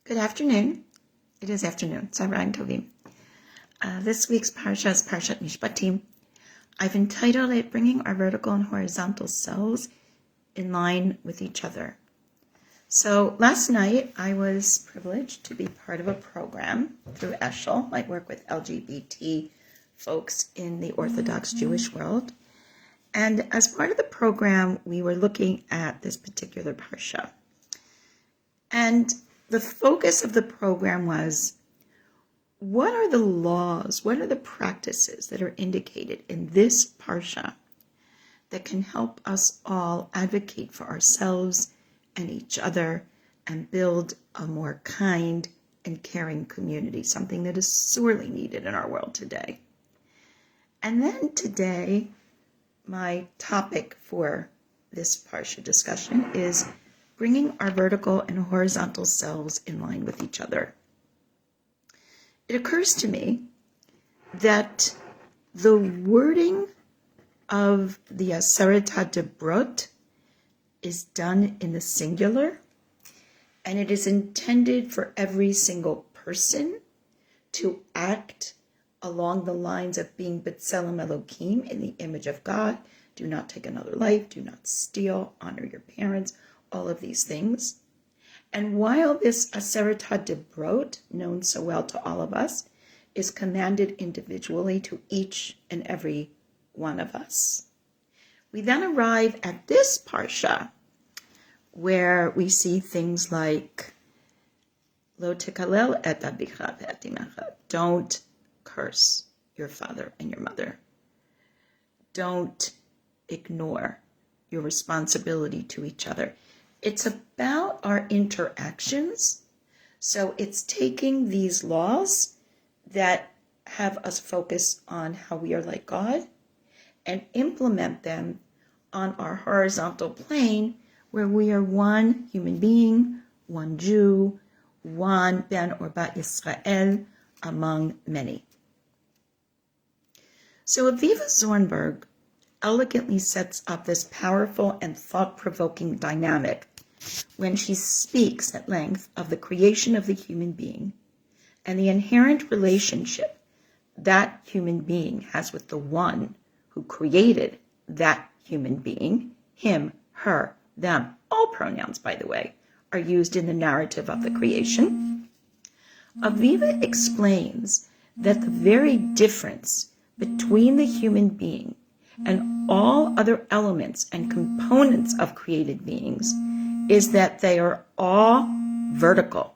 Good afternoon. It is afternoon. Tzaharaim Tovim. This week's Parshat is Parshat Mishpatim. I've entitled it Bringing Our Vertical and Horizontal Selves in Line with Each Other. So last night I was privileged to be part of a program through Eshel. I work with LGBT folks in the Orthodox Jewish world. And as part of the program, we were looking at this particular Parsha. And the focus of the program was, what are the laws, what are the practices that are indicated in this Parsha that can help us all advocate for ourselves and each other and build a more kind and caring community, something that is sorely needed in our world today. And then today, my topic for this Parsha discussion is bringing our vertical and horizontal selves in line with each other. It occurs to me that the wording of the Aseret HaDebrot is done in the singular, and it is intended for every single person to act along the lines of being BeTzelem Elokim, in the image of God. Do not take another life, do not steal, honor your parents, all of these things. And while this Aseret HaDebrot, known so well to all of us, is commanded individually to each and every one of us, we then arrive at this Parsha, where we see things like, Lo tekalel et abicha ve'et imecha. Don't curse your father and your mother. Don't ignore your responsibility to each other. It's about our interactions. So it's taking these laws that have us focus on how we are like God and implement them on our horizontal plane, where we are one human being, one Jew, one Ben or Bat Yisrael among many. So Aviva Zornberg elegantly sets up this powerful and thought-provoking dynamic when she speaks at length of the creation of the human being and the inherent relationship that human being has with the one who created that human being. Him, her, them, all pronouns, by the way, are used in the narrative of the creation. Aviva explains that the very difference between the human being and all other elements and components of created beings is that they are all vertical,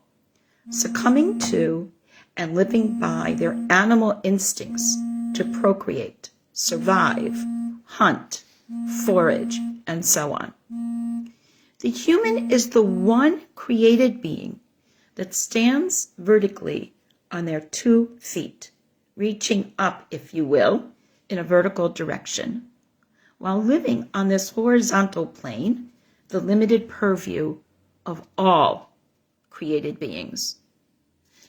succumbing to and living by their animal instincts to procreate, survive, hunt, forage, and so on. The human is the one created being that stands vertically on their 2 feet, reaching up, if you will, in a vertical direction, while living on this horizontal plane, the limited purview of all created beings.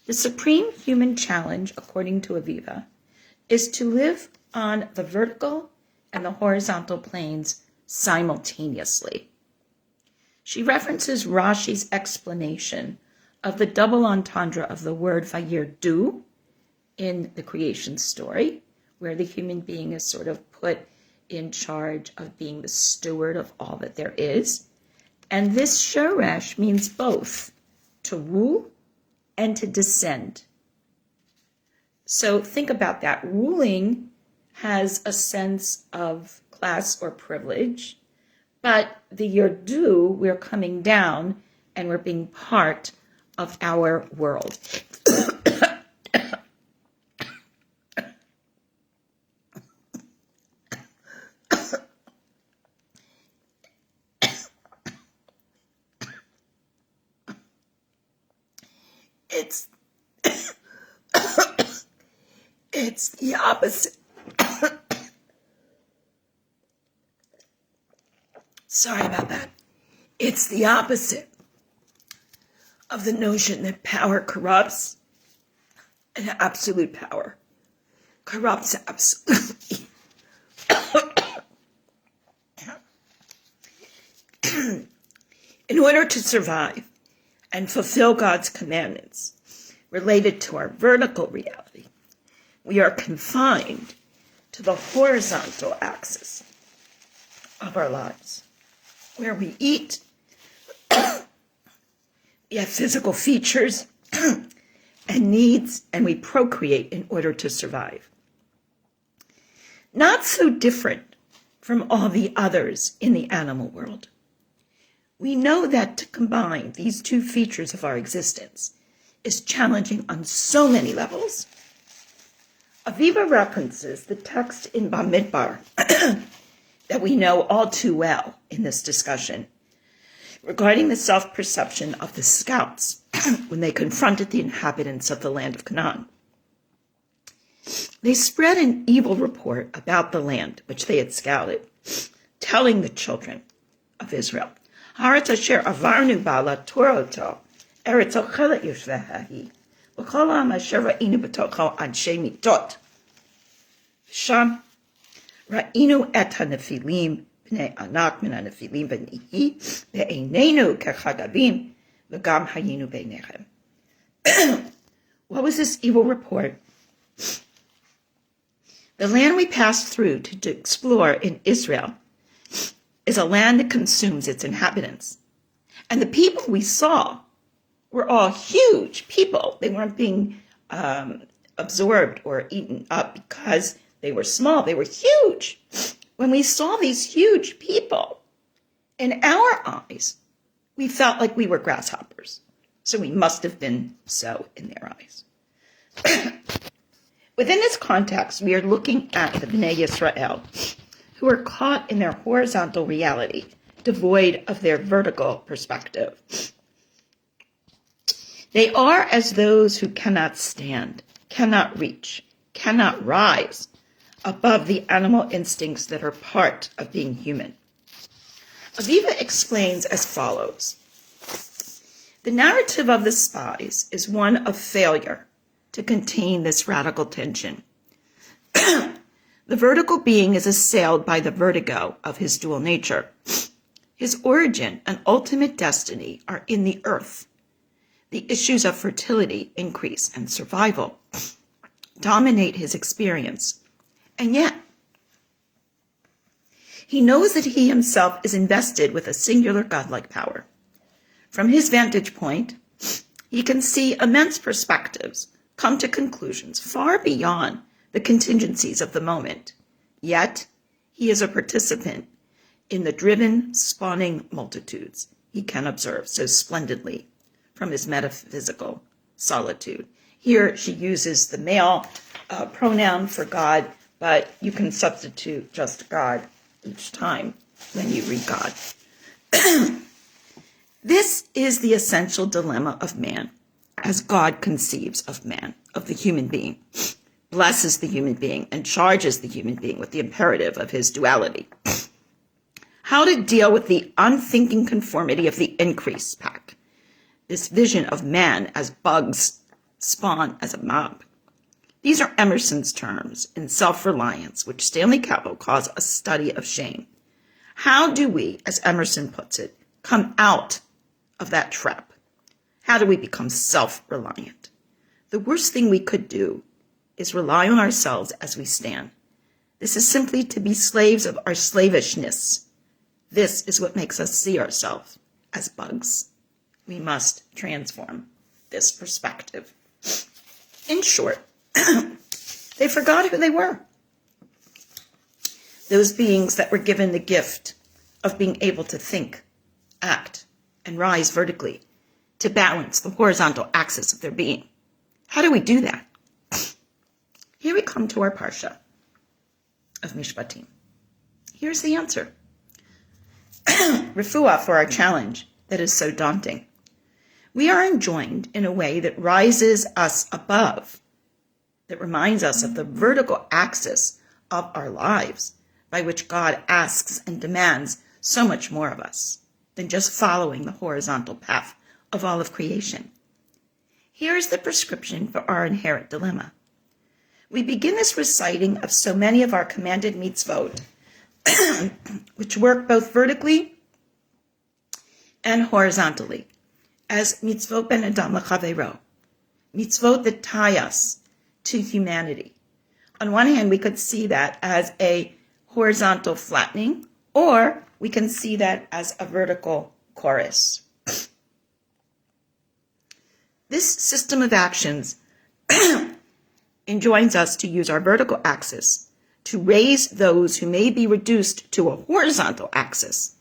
The supreme human challenge, according to Aviva, is to live on the vertical and the horizontal planes simultaneously. She references Rashi's explanation of the double entendre of the word vayirdu in the creation story, where the human being is sort of put in charge of being the steward of all that there is. And this shoresh means both to rule and to descend. So think about that. Ruling has a sense of class or privilege, but the yirdu, we're coming down and we're being part of our world. It's the opposite. Sorry about that. It's the opposite of the notion that power corrupts, and absolute power corrupts absolutely. In order to survive and fulfill God's commandments related to our vertical reality, we are confined to the horizontal axis of our lives, where we eat, we have physical features and needs, and we procreate in order to survive. Not so different from all the others in the animal world. We know that to combine these two features of our existence is challenging on so many levels. Aviva references the text in Bamidbar that we know all too well in this discussion regarding the self-perception of the scouts when they confronted the inhabitants of the land of Canaan. They spread an evil report about the land which they had scouted, telling the children of Israel, Haaretz asher avarnu ba la'toroto, eretz ochelet yoshveha, v'chol ha'am asher ra'inu b'tocho anshe mitot. Sham ra'inu et ha'nefilim b'nei anak min ha'nefilim v'nihi ve'einenu kechagavim v'gam hayinu b'nechem. What was this evil report? The land we passed through to explore in Israel is a land that consumes its inhabitants. And the people we saw were all huge people. They weren't being absorbed or eaten up because they were small. They were huge. When we saw these huge people, in our eyes, we felt like we were grasshoppers. So we must have been so in their eyes. Within this context, we are looking at the B'nai Yisrael, who are caught in their horizontal reality, devoid of their vertical perspective. They are as those who cannot stand, cannot reach, cannot rise above the animal instincts that are part of being human. Aviva explains as follows. The narrative of the spies is one of failure to contain this radical tension. The vertical being is assailed by the vertigo of his dual nature. His origin and ultimate destiny are in the earth. The issues of fertility, increase, and survival dominate his experience. And yet, he knows that he himself is invested with a singular godlike power. From his vantage point, he can see immense perspectives, come to conclusions far beyond the contingencies of the moment. Yet, he is a participant in the driven, spawning multitudes he can observe so splendidly from his metaphysical solitude. Here, she uses the male pronoun for God, but you can substitute just God each time when you read God. This is the essential dilemma of man, as God conceives of man, of the human being, blesses the human being, and charges the human being with the imperative of his duality. How to deal with the unthinking conformity of the increase pack, this vision of man as bugs spawn as a mob. These are Emerson's terms in self-reliance, which Stanley Cavell calls a study of shame. How do we, as Emerson puts it, come out of that trap? How do we become self-reliant? The worst thing we could do is rely on ourselves as we stand. This is simply to be slaves of our slavishness. This is what makes us see ourselves as bugs. We must transform this perspective. In short, they forgot who they were. Those beings that were given the gift of being able to think, act, and rise vertically to balance the horizontal axis of their being. How do we do that? Here we come to our Parsha of Mishpatim. Here's the answer. Refuah for our challenge that is so daunting. We are enjoined in a way that rises us above, that reminds us of the vertical axis of our lives, by which God asks and demands so much more of us than just following the horizontal path of all of creation. Here is the prescription for our inherent dilemma. We begin this reciting of so many of our commanded mitzvot, which work both vertically and horizontally, as mitzvot ben adam l'chaveiro, mitzvot that tie us to humanity. On one hand, we could see that as a horizontal flattening, or we can see that as a vertical chorus. This system of actions enjoins us to use our vertical axis to raise those who may be reduced to a horizontal axis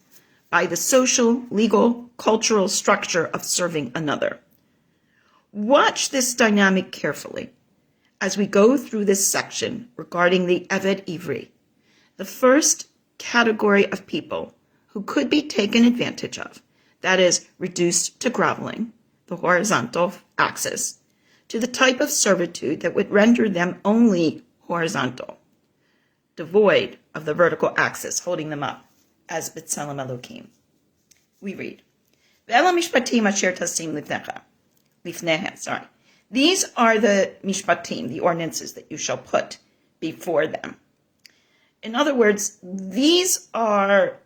by the social, legal, cultural structure of serving another. Watch this dynamic carefully as we go through this section regarding the Eved Ivri, the first category of people who could be taken advantage of, that is, reduced to groveling, the horizontal axis, to the type of servitude that would render them only horizontal, devoid of the vertical axis, holding them up as BeTzelem Elokim. We read, Eleh Mishpatim asher tasim lifnehem. These are the Mishpatim, the ordinances that you shall put before them. In other words, these are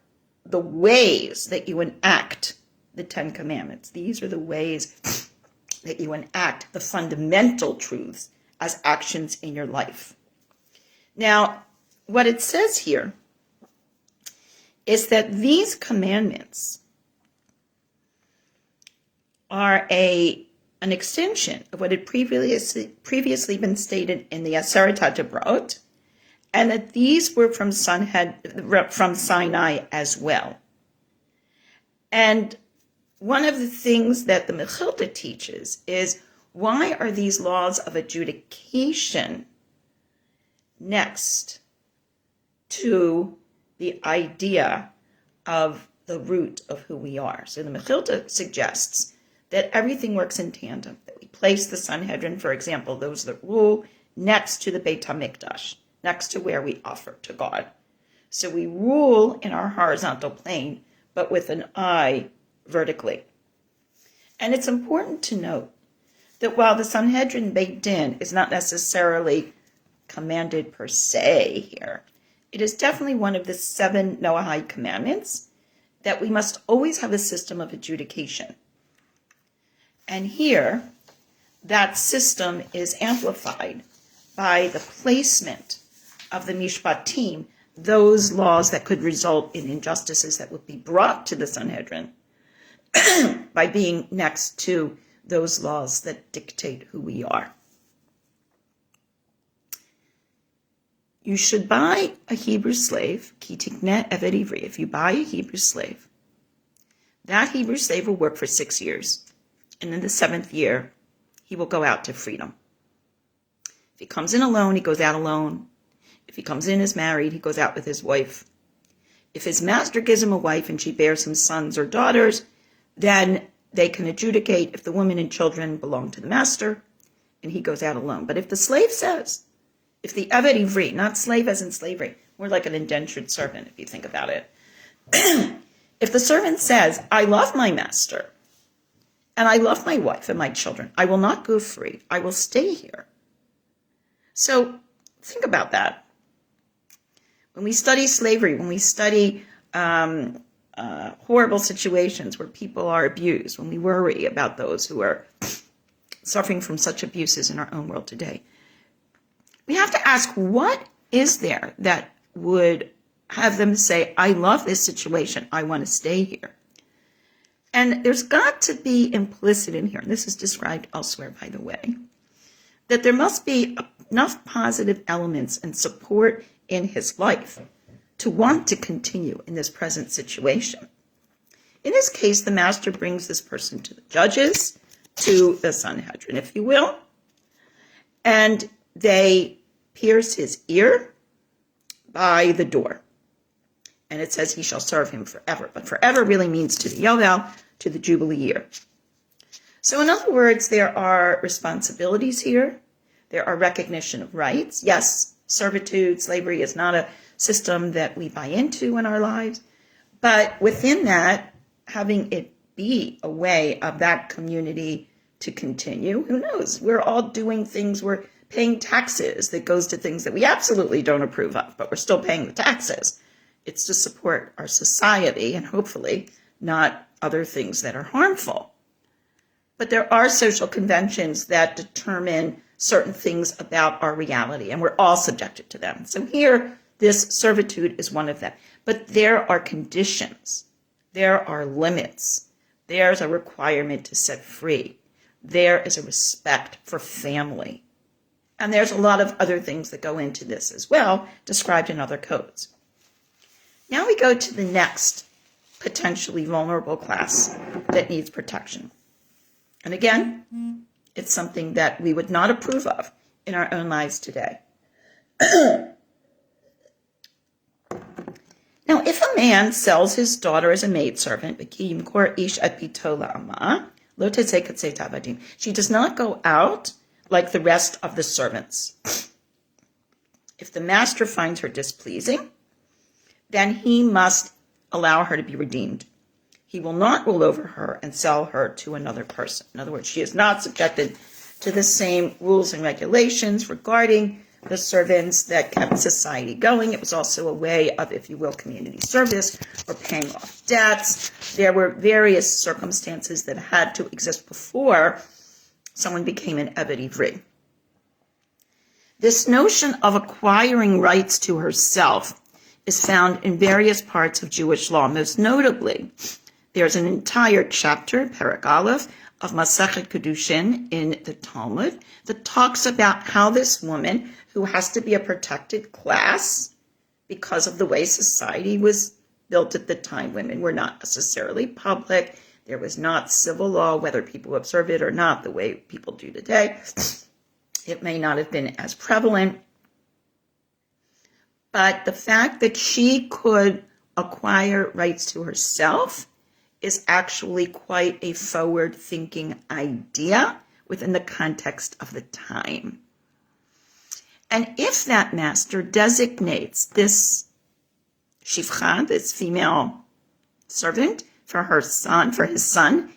the ways that you enact the Ten Commandments. These are the ways that you enact the fundamental truths as actions in your life. Now, what it says here is that these commandments are an extension of what had previously been stated in the Aseret HaDebrot, and that these were from Sinai as well. And one of the things that the Mechilta teaches is, why are these laws of adjudication next to the idea of the root of who we are? So the Mechilta suggests that everything works in tandem, that we place the Sanhedrin, for example, those that rule, next to the Beit HaMikdash, next to where we offer to God. So we rule in our horizontal plane, but with an eye vertically. And it's important to note that while the Sanhedrin Beit Din is not necessarily commanded per se here, it is definitely one of the 7 Noahide commandments that we must always have a system of adjudication. And here, that system is amplified by the placement of the Mishpatim, those laws that could result in injustices that would be brought to the Sanhedrin, by being next to those laws that dictate who we are. You should buy a Hebrew slave, ki tikneh Eved Ivri. If you buy a Hebrew slave, that Hebrew slave will work for 6 years. And in the 7th year, he will go out to freedom. If he comes in alone, he goes out alone. If he comes in as married, he goes out with his wife. If his master gives him a wife and she bears him sons or daughters, then they can adjudicate if the women and children belong to the master, and he goes out alone. But if the slave says, if the Eved Ivri, not slave as in slavery, more like an indentured servant if you think about it. If the servant says, I love my master, and I love my wife and my children, I will not go free, I will stay here. So think about that. When we study slavery, when we study horrible situations where people are abused, when we worry about those who are suffering from such abuses in our own world today, we have to ask, what is there that would have them say, I love this situation, I want to stay here? And there's got to be implicit in here, and this is described elsewhere, by the way, that there must be enough positive elements and support in his life to want to continue in this present situation. In this case, the master brings this person to the judges, to the Sanhedrin, if you will, and they pierce his ear by the door. And it says he shall serve him forever. But forever really means to the Yovel, to the Jubilee year. So in other words, there are responsibilities here. There are recognition of rights. Yes, servitude, slavery is not a system that we buy into in our lives. But within that, having it be a way of that community to continue, who knows? We're all doing things, we're paying taxes that goes to things that we absolutely don't approve of, but we're still paying the taxes. It's to support our society and hopefully not other things that are harmful. But there are social conventions that determine certain things about our reality, and we're all subjected to them. So here, this servitude is one of them. But there are conditions. There are limits. There's a requirement to set free. There is a respect for family. And there's a lot of other things that go into this as well, described in other codes. Now we go to the next potentially vulnerable class that needs protection. And again, it's something that we would not approve of in our own lives today. Now, if a man sells his daughter as a maidservant, she does not go out like the rest of the servants. If the master finds her displeasing, then he must allow her to be redeemed. He will not rule over her and sell her to another person. In other words, she is not subjected to the same rules and regulations regarding the servants that kept society going. It was also a way of, if you will, community service or paying off debts. There were various circumstances that had to exist before someone became an Eved Ivri. This notion of acquiring rights to herself is found in various parts of Jewish law. Most notably, there's an entire chapter, Perek Aleph, of Masechet Kedushin in the Talmud that talks about how this woman, who has to be a protected class because of the way society was built at the time, women were not necessarily public. There was not civil law, whether people observe it or not, the way people do today. It may not have been as prevalent. But the fact that she could acquire rights to herself is actually quite a forward-thinking idea within the context of the time. And if that master designates this shifcha, this female servant, for his son,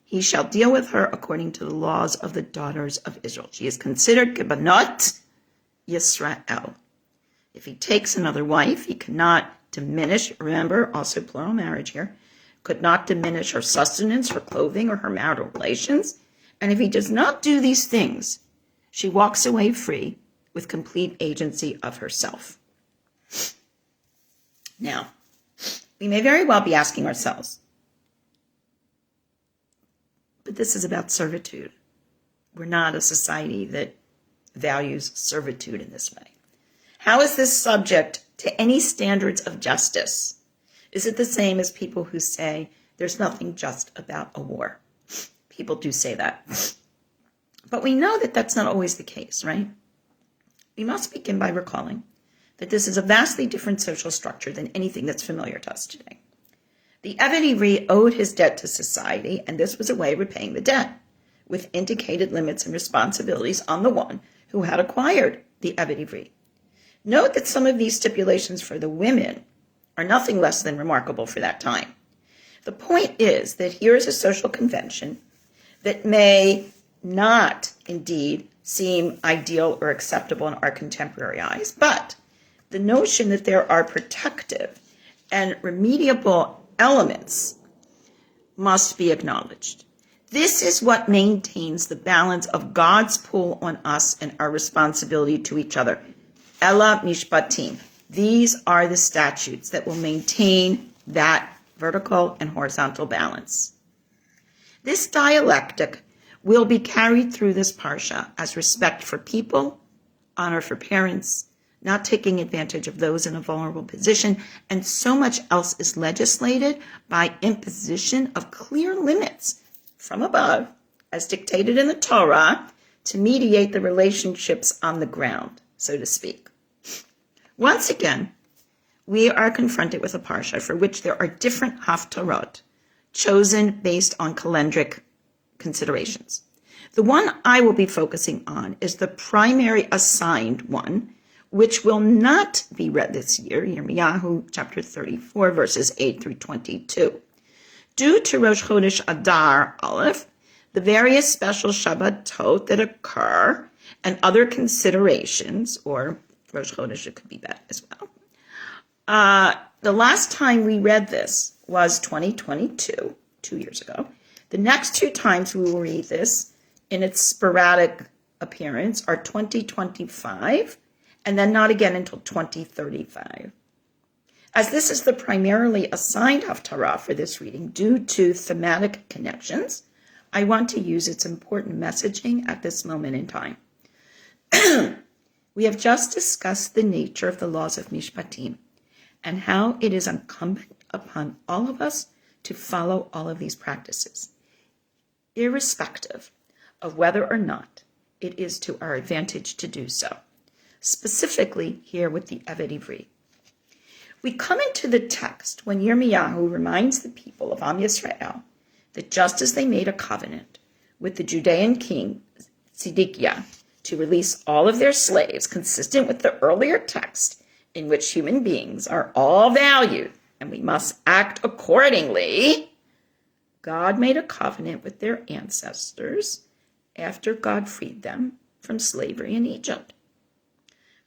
he shall deal with her according to the laws of the daughters of Israel. She is considered B'nai Yisrael. If he takes another wife, he cannot diminish, remember, also plural marriage here, could not diminish her sustenance, her clothing, or her marital relations. And if he does not do these things, she walks away free with complete agency of herself. Now, we may very well be asking ourselves, but this is about servitude. We're not a society that values servitude in this way. How is this subject to any standards of justice? Is it the same as people who say there's nothing just about a war? People do say that. But we know that that's not always the case, right? We must begin by recalling that this is a vastly different social structure than anything that's familiar to us today. The Eved Ivri owed his debt to society, and this was a way of repaying the debt, with indicated limits and responsibilities on the one who had acquired the Eved Ivri. Note that some of these stipulations for the women are nothing less than remarkable for that time. The point is that here is a social convention that may not indeed seem ideal or acceptable in our contemporary eyes, but the notion that there are protective and remediable elements must be acknowledged. This is what maintains the balance of God's pull on us and our responsibility to each other. Eleh Mishpatim. These are the statutes that will maintain that vertical and horizontal balance. This dialectic will be carried through this parsha as respect for people, honor for parents, not taking advantage of those in a vulnerable position, and so much else is legislated by imposition of clear limits from above, as dictated in the Torah, to mediate the relationships on the ground, so to speak. Once again, we are confronted with a parsha for which there are different haftarot, chosen based on calendric considerations. The one I will be focusing on is the primary assigned one, which will not be read this year, Yirmiyahu chapter 34, verses 8 through 22. Due to Rosh Chodesh Adar Aleph, the various special Shabbatot that occur, and other considerations, or Rosh Chodesh, it could be that as well. The last time we read this was 2022, 2 years ago. The next two times we will read this in its sporadic appearance are 2025 and then not again until 2035. As this is the primarily assigned haftarah for this reading due to thematic connections, I want to use its important messaging at this moment in time. We have just discussed the nature of the laws of Mishpatim and how it is incumbent upon all of us to follow all of these practices, irrespective of whether or not it is to our advantage to do so, specifically here with the Eved Ivri. We come into the text when Yirmiyahu reminds the people of Am Yisrael that just as they made a covenant with the Judean king Tzidkiah to release all of their slaves, consistent with the earlier text in which human beings are all valued and we must act accordingly, God made a covenant with their ancestors after God freed them from slavery in Egypt.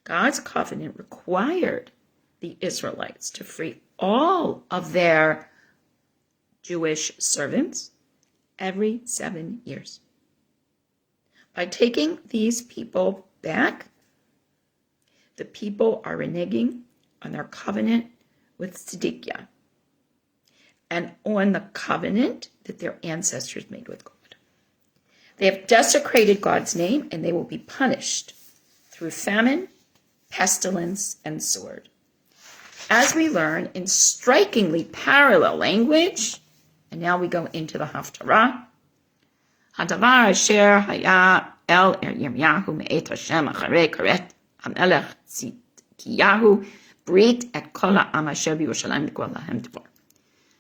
God's covenant required the Israelites to free all of their Jewish servants every 7 years. By taking these people back, the people are reneging on their covenant with Tzidkiah and on the covenant that their ancestors made with God. They have desecrated God's name and they will be punished through famine, pestilence, and sword. As we learn in strikingly parallel language, and now we go into the haftarah, Hadavar asher haya el Yirmiyahu me'et Hashem acharei karet hamelech Tzidkiyahu brit et kol ha'am asher b'Yerushalayim l'kol lahem dvor.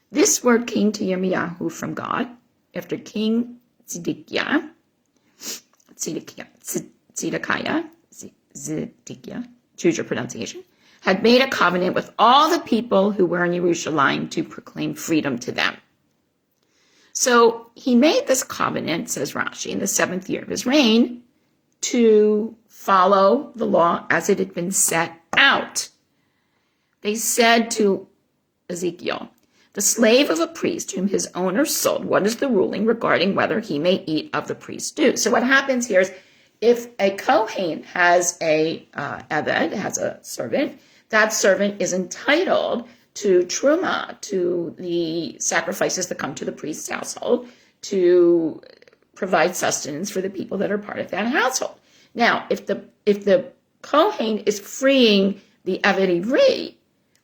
This word came to Yirmiyahu from God after King Tzidkiah, choose your pronunciation, had made a covenant with all the people who were in Yerushalayim to proclaim freedom to them. So he made this covenant, says Rashi, in the 7th year of his reign to follow the law as it had been set out. They said to Ezekiel, the slave of a priest whom his owner sold, what is the ruling regarding whether he may eat of the priest's due? So what happens here is if a Kohen has a Eved, has a servant, that servant is entitled to truma, to the sacrifices that come to the priest's household, to provide sustenance for the people that are part of that household. Now, if the Kohen is freeing the Eved Ivri,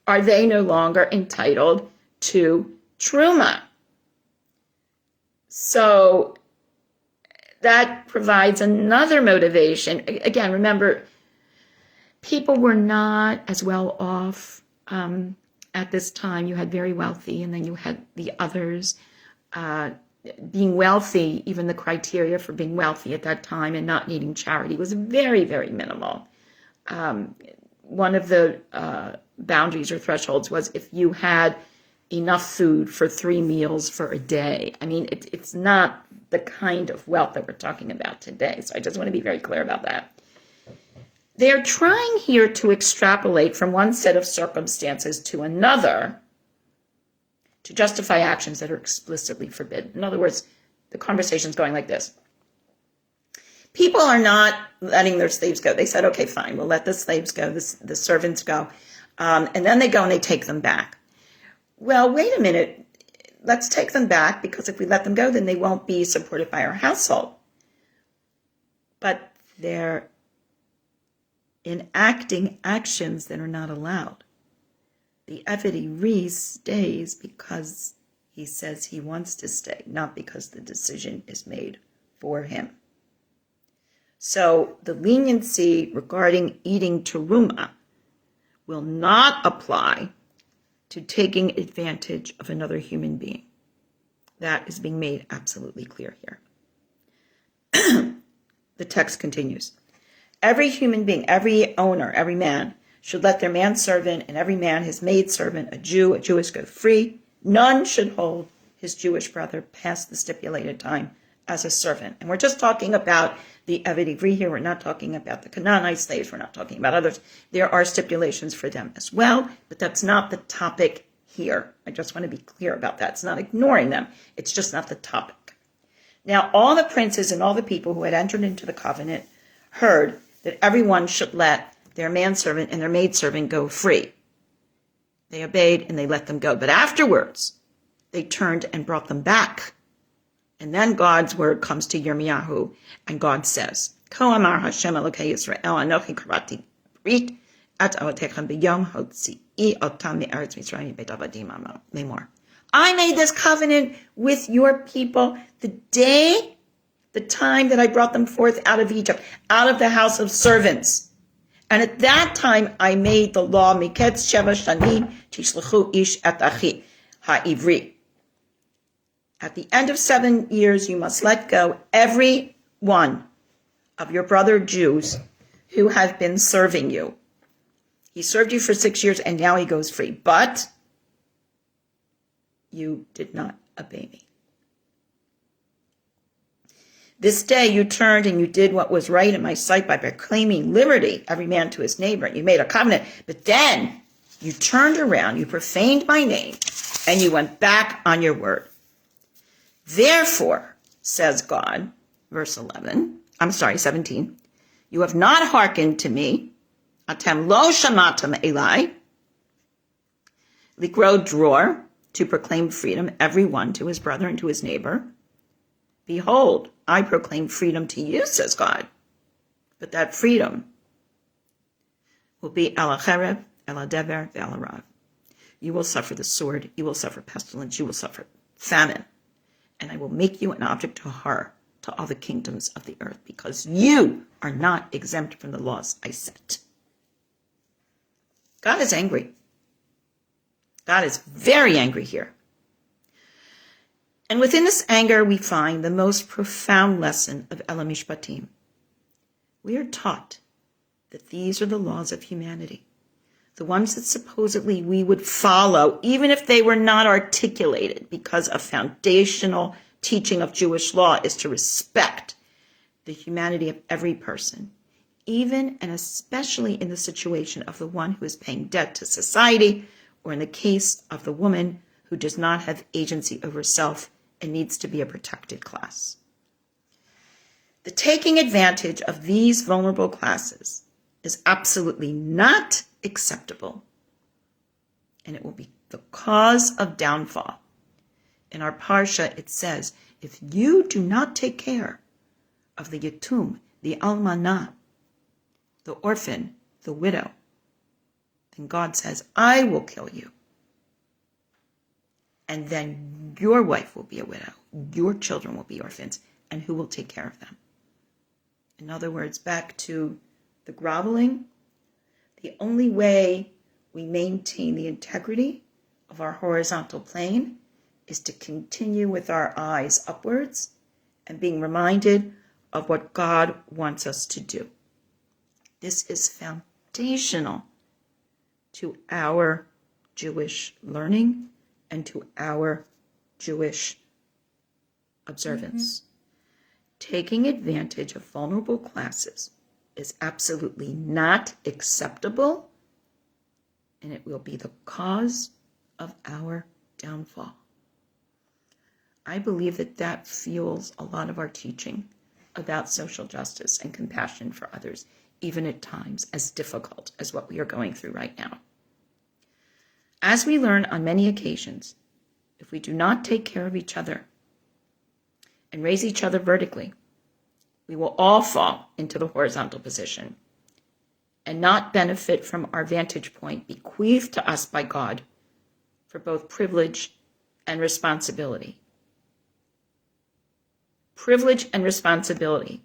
are they no longer entitled to truma? So that provides another motivation. Again, remember, people were not as well off at this time. You had very wealthy, and then you had the others. Being wealthy, even the criteria for being wealthy at that time and not needing charity was very, very minimal. One of the boundaries or thresholds was if you had enough food for 3 meals for a day. I mean, it's not the kind of wealth that we're talking about today. So I just want to be very clear about that. They're trying here to extrapolate from one set of circumstances to another to justify actions that are explicitly forbidden. In other words, the conversation's going like this. People are not letting their slaves go. They said, okay, fine, we'll let the slaves go, the servants go. And then they go and they take them back. Well, wait a minute. Let's take them back, because if we let them go, then they won't be supported by our household. But they're enacting actions that are not allowed. The Eved Ivri stays because he says he wants to stay, not because the decision is made for him. So the leniency regarding eating teruma will not apply to taking advantage of another human being. That is being made absolutely clear here. The text continues. Every human being, every owner, every man should let their manservant and every man his maidservant, a Jewish, go free. None should hold his Jewish brother past the stipulated time as a servant. And we're just talking about the Eved Ivri here. We're not talking about the Canaanite slaves. We're not talking about others. There are stipulations for them as well, but that's not the topic here. I just want to be clear about that. It's not ignoring them. It's just not the topic. Now, all the princes and all the people who had entered into the covenant heard that everyone should let their manservant and their maidservant go free. They obeyed and they let them go. But afterwards, they turned and brought them back. And then God's word comes to Yirmiyahu, and God says, Ko amar Hashem Elokei Yisrael, Anochi karati brit at avotechem b'yom hotzi'i otam me'eretz Mitzrayim beit avadim lemor. I made this covenant with your people the time that I brought them forth out of Egypt, out of the house of servants. And at that time, I made the law, Miketz Sheva Shanim Tishlechu Ish et Achi HaIvri. At the end of 7 years, you must let go every one of your brother Jews who have been serving you. He served you for 6 years, and now he goes free. But you did not obey me. This day you turned and you did what was right in my sight by proclaiming liberty, every man to his neighbor. You made a covenant, but then you turned around, you profaned my name, and you went back on your word. Therefore, says God, verse 17, you have not hearkened to me. Atem lo shamatam Elai, likro dror, to proclaim freedom, every one to his brother and to his neighbor. Behold, I proclaim freedom to you, says God. But that freedom will be ala cherev, ala dever, ala rav. You will suffer the sword, you will suffer pestilence, you will suffer famine. And I will make you an object of horror to all the kingdoms of the earth, because you are not exempt from the laws I set. God is angry. God is very angry here. And within this anger, we find the most profound lesson of Eleh Mishpatim. We are taught that these are the laws of humanity, the ones that supposedly we would follow, even if they were not articulated, because a foundational teaching of Jewish law is to respect the humanity of every person, even and especially in the situation of the one who is paying debt to society, or in the case of the woman who does not have agency over self and needs to be a protected class. The taking advantage of these vulnerable classes is absolutely not acceptable, and it will be the cause of downfall. In our Parshat, it says, if you do not take care of the yatum, the almanah, the orphan, the widow, then God says, I will kill you. And then your wife will be a widow, your children will be orphans, and who will take care of them? In other words, back to the groveling, the only way we maintain the integrity of our horizontal plane is to continue with our eyes upwards and being reminded of what God wants us to do. This is foundational to our Jewish learning and to our Jewish observance. Taking advantage of vulnerable classes is absolutely not acceptable, and it will be the cause of our downfall. I believe that fuels a lot of our teaching about social justice and compassion for others, even at times as difficult as what we are going through right now. As we learn on many occasions, if we do not take care of each other and raise each other vertically, we will all fall into the horizontal position and not benefit from our vantage point bequeathed to us by God for both privilege and responsibility. Privilege and responsibility.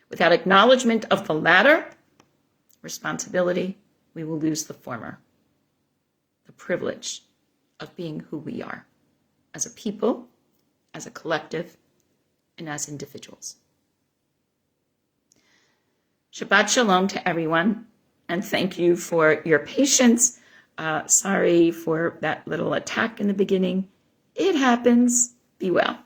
Without acknowledgement of the latter, responsibility, we will lose the former. The privilege of being who we are as a people, as a collective, and as individuals. Shabbat Shalom to everyone, and thank you for your patience. Sorry for that little attack in the beginning. It happens. Be well.